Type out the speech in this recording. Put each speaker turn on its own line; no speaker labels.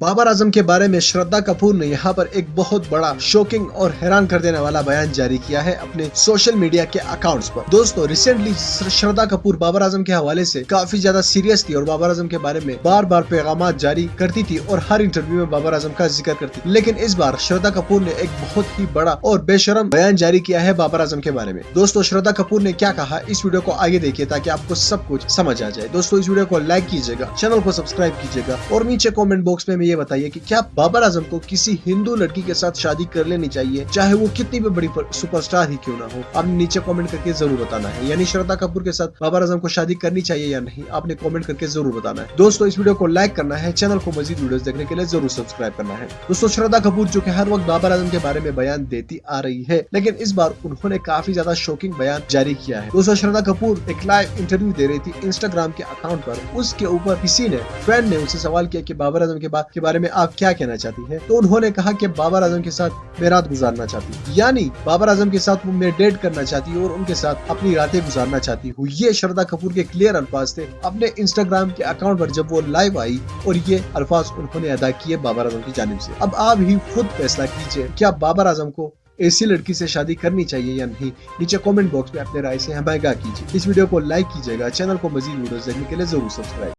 बाबर आजम के बारे में श्रद्धा कपूर ने यहाँ पर एक बहुत बड़ा शॉकिंग और हैरान कर देने वाला बयान जारी किया है अपने सोशल मीडिया के अकाउंट्स पर। दोस्तों, रिसेंटली श्रद्धा कपूर बाबर आजम के हवाले से काफी ज्यादा सीरियस थी और बाबर आजम के बारे में बार बार पैगाम जारी करती थी और हर इंटरव्यू में बाबर आजम का जिक्र करती थी। लेकिन इस बार श्रद्धा कपूर ने एक बहुत ही बड़ा और बेशरम बयान जारी किया है बाबर आजम के बारे में। दोस्तों, श्रद्धा कपूर ने क्या कहा, इस वीडियो को आगे देखिए ताकि आपको सब कुछ समझ आ जाए। दोस्तों, इस वीडियो को लाइक कीजिएगा, चैनल को सब्सक्राइब कीजिएगा और नीचे कॉमेंट बॉक्स में ये बताइए कि क्या बाबर आजम को किसी हिंदू लड़की के साथ शादी कर लेनी चाहिए, चाहे वो कितनी भी बड़ी सुपरस्टार ही क्यों ना हो। आपने नीचे कमेंट करके जरूर बताना है। यानी श्रद्धा कपूर के साथ बाबर आजम को शादी करनी चाहिए या नहीं, आपने कमेंट करके जरूर बताना है। दोस्तों, इस वीडियो को लाइक करना है, चैनल को मजीद वीडियोस देखने के लिए जरूर सब्सक्राइब करना है। दोस्तों, श्रद्धा कपूर जो कि हर वक्त बाबर आजम के बारे में बयान देती आ रही है, लेकिन इस बार उन्होंने काफी ज्यादा शॉकिंग बयान जारी किया है। दोस्तों, श्रद्धा कपूर एक लाइव इंटरव्यू दे रही थी इंस्टाग्राम के अकाउंट पर। उसके ऊपर किसी ने, फैन ने उनसे सवाल किया कि बाबर आजम के बारे में आप क्या कहना चाहती है। तो उन्होंने कहा कि बाबर आजम के साथ मैं रात गुजारना चाहती हूँ, यानी बाबर आजम के साथ मैं डेट करना चाहती हूँ और उनके साथ अपनी रातें गुजारना चाहती हूँ। ये श्रद्धा कपूर के क्लियर अल्फाज थे अपने इंस्टाग्राम के अकाउंट पर जब वो लाइव आई और ये अल्फाज उन्होंने अदा किए बाबर आजम की जानिब से। अब आप ही खुद फैसला कीजिए, क्या बाबर आजम को ऐसी लड़की से शादी करनी चाहिए या नहीं। नीचे कमेंट बॉक्स में अपने राय से हमें आगाह कीजिए। इस वीडियो को लाइक कीजिएगा, चैनल को मजीद वीडियोस देखने के लिए जरूर सब्सक्राइब